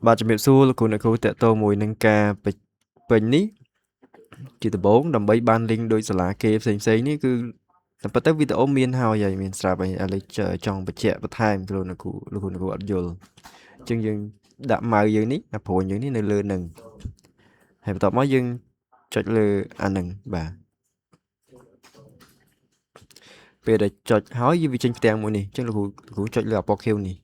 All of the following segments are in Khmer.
បាទជំរាបសួរលោកគ្រូអ្នកគ្រូតេតតមួយនឹងការពេញនេះជាដំបូងដើម្បីបាន link ដូចសាលាគេផ្សេងៗនេះគឺតែប៉ុន្តែវីដេអូមានហើយមានស្រាប់ហើយឥឡូវចង់បញ្ជាក់បន្ថែមលោកអ្នកគ្រូអត់យល់អញ្ចឹងយើងដាក់ម៉ៅយើងនេះព្រួយយើងនេះនៅលើនឹងហើយបន្ទាប់មកយើងចុចលើអានឹងបាទពេលដែលចុចហើយយើងវាចេញផ្ទាំងមួយនេះអញ្ចឹងលោកគ្រូចុចលើអាពណ៌ខៀវនេះ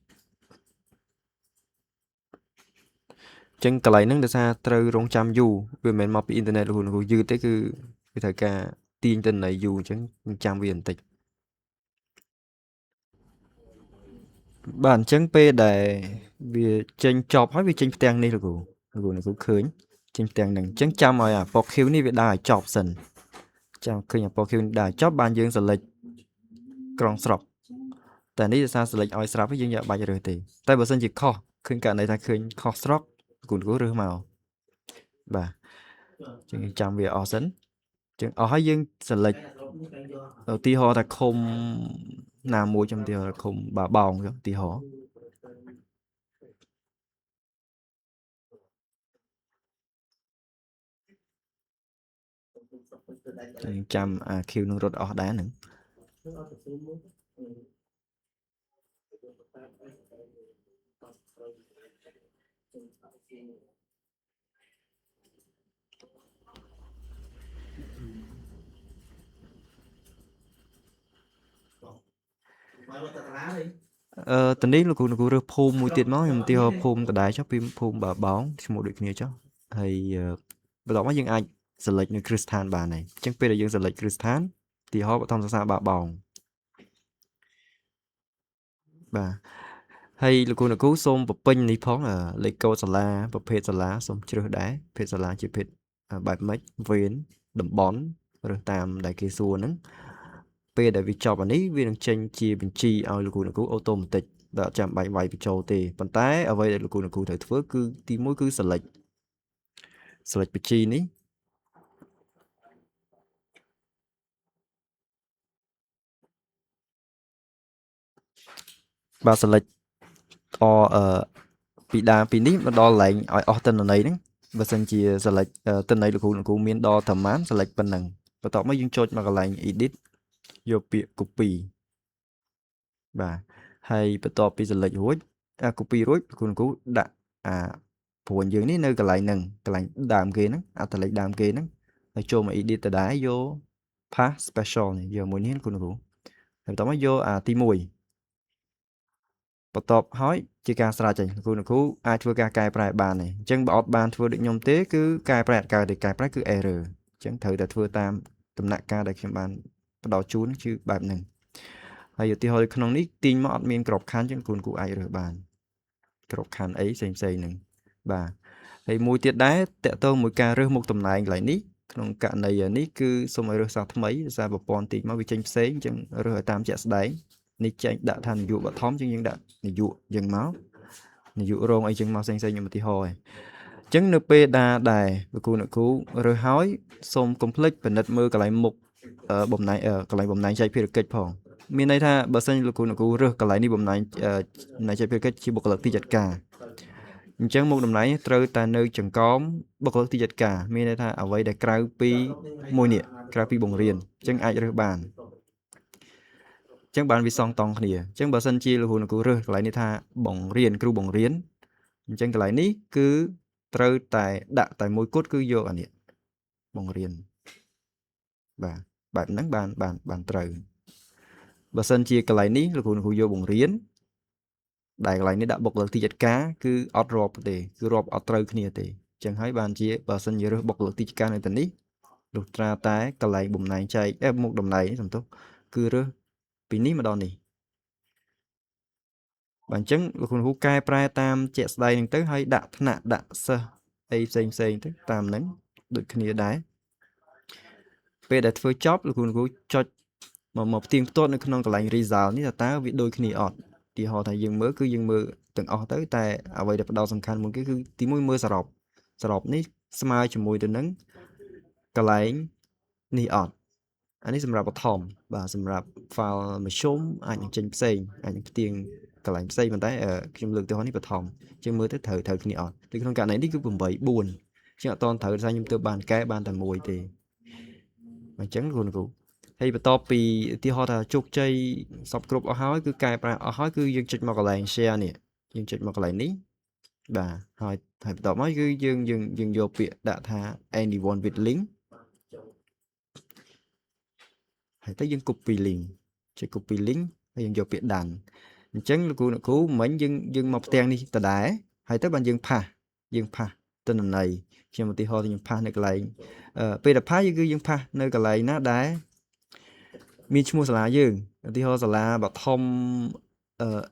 អញ្ចឹងកន្លែងហ្នឹងដោយសារត្រូវរងចាំយូរវាមិនមែនមកពីអ៊ីនធឺណិតលោកគ្រូយឺតទេគឺវាត្រូវការទាញទិន្នន័យយូរអញ្ចឹងចាំវាបន្តិចបាទអញ្ចឹងពេលដែលវាចេញចប់ហើយវាចេញផ្ទាំងនេះលោកគ្រូឃើញចេញផ្ទាំងហ្នឹងអញ្ចឹងចាំឲ្យអាពណ៌ខៀវនេះវាដើរឲ្យចប់សិនចាំឃើញអាពណ៌ខៀវនេះដើរចប់បានយើង select ក្រុងស្រុកតែនេះដោយសារ select ឲ្យស្រាប់ហើយយើងយកបាច់រើសទេតែបើសិនជាខុសឃើញករណីថាឃើញខុសស្រុកគ្រូរើសមកបាទអញ្ចឹងចាំវាអស់សិនអញ្ចឹងអស់ហើយយើង select ឧទាហរណ៍ថាឃុំណាមួយចំឧទាហរណ៍ឃុំបាបោងចុះឧទាហរណ៍ចាំអា Q នឹងរត់អស់ដែរហ្នឹងតនេះលោកគ្រូរើសភូមិមួយទៀតមកខ្ញុំឧទាហរណ៍ភូមិដដែលចុះពីភូមិបាបោងឈ្មោះដូចគ្នាចុះហើយបន្ទាប់មកយើងអាច select នៅគ្រឹះស្ថានបានហើយអញ្ចឹងពេលដែលយើង select គ្រឹះស្ថានឧទាហរណ៍បឋមសិក្សាបាបោងបាទហើយលោកគ្រូសូមបំពេញនេះផងលេខកូដសាលាប្រភេទសាលាសូមជ្រើសដែរភេទសាលាជាភេទបែបម៉េចវេនតំបន់រើសតាមដែលគេសួរហ្នឹងពេលដែលវាចប់អានេះវានឹងចេញជាបញ្ជីឲ្យលោកគ្រូអូតូម៉ាទិកដែលអត់ចាំបាច់វាយបញ្ចូលទេប៉ុន្តែអ្វីដែលលោកគ្រូត្រូវធ្វើគឺទី1គឺ select បញ្ជីនេះបាទ select ពីដើមពីនេះមកដល់កន្លែងឲ្យអស់ទិន្នន័យហ្នឹងបើសិនជា select ទិន្នន័យលោកគ្រូមានដល់ប្រមាណ select ប៉ុណ្ណឹងបន្ទាប់មកយើងចុចមកកន្លែង edit យកពាក្យ copy បាទហើយបន្ទាប់ពី select រួចcopy រួចលោកគ្រូដាក់ព្រួយយើងនេះនៅកន្លែងហ្នឹងកន្លែងដើមគេហ្នឹងអត្ថលេខដើមគេហ្នឹងហើយចូលមក edit ដដែលយក path special នេះយកមួយនេះលោកគ្រូហើយបន្ទាប់មកយកទី1បន្ទាប់ហើយជាការស្រាវចេញលោកគ្រូអាចធ្វើការកែប្រែបានទេអញ្ចឹងបើអត់បានធ្វើដូចខ្ញុំទេគឺកែប្រែអត់កើតទេកែប្រែគឺ error អញ្ចឹងត្រូវតែធ្វើតាមដំណាក់កាលដែលខ្ញុំបានផ្ដល់ជូនគឺបែបហ្នឹងហើយឧទាហរណ៍ក្នុងនេះទាញមកអត់មានក្របខ័ណ្ឌអញ្ចឹងគ្រូអាចរើសបានក្របខ័ណ្ឌអីផ្សេងៗហ្នឹងបាទហើយមួយទៀតដែរតកតងមួយការរើសមុខតំណែងកន្លែងនេះក្នុងករណីនេះគឺសូមឲ្យរើសសារថ្មីដោយសារប្រព័ន្ធតិចមកវាចេញផ្សេងអញ្ចឹងរើសឲ្យតាមជាក់ស្ដែងនេះចេញដាក់ថានយោបឋមអញ្ចឹងយើងដាក់នយោយើងមកនយោរងអីចឹងមកផ្សេងៗខ្ញុំឧទាហរណ៍ឯងអញ្ចឹងនៅពេលដែលលោកគ្រូរើសហើយសូមកុំភ្លេចពិនិត្យមើលកន្លែងមុខបំណែងកន្លែងបំណែងចែកភារកិច្ចផងមានន័យថាបើសិនលោកគ្រូរើសកន្លែងនេះបំណែងចែកភារកិច្ចជាបុគ្គលិកទីចាត់ការអញ្ចឹងមុខតំណែងត្រូវតែនៅចង្កោមបុគ្គលិកទីចាត់ការមានន័យថាអ្វីដែលក្រៅពីមួយនេះក្រៅពីបង្រៀនអញ្ចឹងអាចរើសបានអញ្ចឹងបានវាសងតង់គ្នាអញ្ចឹងបើសិនជាលោកគ្រូរើសកន្លែងនេះថាបង្រៀនគ្រូបង្រៀនអញ្ចឹងកន្លែងនេះគឺត្រូវតែដាក់តែមួយគត់គឺយកអានេះបង្រៀនបាទបែបហ្នឹងបានត្រូវបើសិនជាកន្លែងនេះលោកគ្រូយកបង្រៀនដែលកន្លែងនេះដាក់បុគ្គលិកទីចាត់ការគឺអត់រាប់ទេគឺរាប់អត់ត្រូវគ្នាទេអញ្ចឹងហើយបានជាបើសិនជារើសបុគ្គលិកទីចាត់ការនៅទីនេះលុះត្រាតែកន្លែងបំណែងចែកមុខតំណែងសំទោសគឺរើសពីនេះមកដល់នេះបាទអញ្ចឹងលោកគ្រូកែប្រែតាមជាក់ស្ដែងហ្នឹងទៅហើយដាក់ថ្នាក់ដាក់សិស្សអីផ្សេងទៅតាមហ្នឹងដូចគ្នាដែរពេលដែលធ្វើចប់លោកគ្រូចុចមកផ្ទៀងផ្ទាត់នៅក្នុងកន្លែង result នេះតើវាដូចគ្នាអត់ឧទាហរណ៍ថាយើងមើលគឺយើងមើលទាំងអស់ទៅតែអ្វីដែលផ្ដោតសំខាន់មួយគឺទី1មើលសរុបនេះស្មើជាមួយទៅនឹងកន្លែងនេះអត់អានេះសម្រាប់បឋមបាទសម្រាប់ file មធ្យមអាចនឹងចេញផ្សេងអាចនឹងផ្ទៀង កន្លែងផ្សេងប៉ុន្តែខ្ញុំលើកទៅនេះបឋមជាងមើលទៅត្រូវគ្នាអត់តែក្នុងករណីនេះគឺ8 4ជាងអត់តន់ត្រូវថាខ្ញុំទៅបានកែបានតែមួយទេអញ្ចឹងគ្រូហើយបន្ទាប់ពីឧទាហរណ៍ថាជោគជ័យសពគ្រប់អស់ហើយគឺកែប្រែអស់ហើយគឺយើងចុចមកកន្លែង share នេះយើងចុចមកកន្លែងនេះបាទហើយបន្ទាប់មកគឺយើងយកពាក្យដាក់ថា anyone with link ហើយទៅយើង copy link ចុច copy link ហើយយើងយកពាក្យ done អញ្ចឹងលោកគ្រូមិញយើងមកផ្ទាំងនេះដដែលហើយទៅបានយើងផាសទិន្នន័យខ្ញុំឧទាហរណ៍ខ្ញុំផាសនៅកន្លែងពេលដែលផាសគឺយើងផាសនៅកន្លែងណាដែលមានឈ្មោះសាលាយើងឧទាហរណ៍សាលាបឋម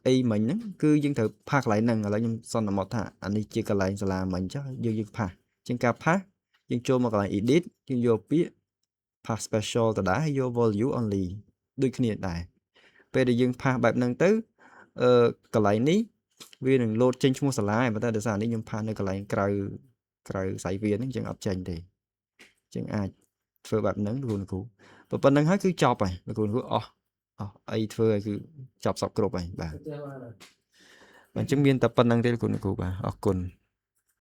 អីមិញហ្នឹងគឺយើងត្រូវផាសកន្លែងហ្នឹងឥឡូវខ្ញុំសន្មតថាអានេះជាកន្លែងសាលាមិញចុះយើងផាសជាងការផាសយើងចូលមកកន្លែង edit យើងយកពាក្យ pass special ដដែលហើយយក value only ដូចគ្នាដែរពេលដែលយើងផាសបែបហ្នឹងទៅកន្លែងនេះវានឹង load ចេញឈ្មោះសាលាប៉ុន្តែដោយសារនេះខ្ញុំផាសនៅកន្លែងក្រៅសាយវាហ្នឹងចឹងអត់ចេញទេចឹងអាចធ្វើបែបហ្នឹងលោកគ្រូប៉ុណ្្នឹងហើយគឺចប់ហើយលោកគ្រូអស់អីធ្វើឲ្យគឺចប់សពគ្រប់ហើយបាទអញ្ចឹងមានតែប៉ុណ្្នឹងទេលោកគ្រូបាទអរគុណ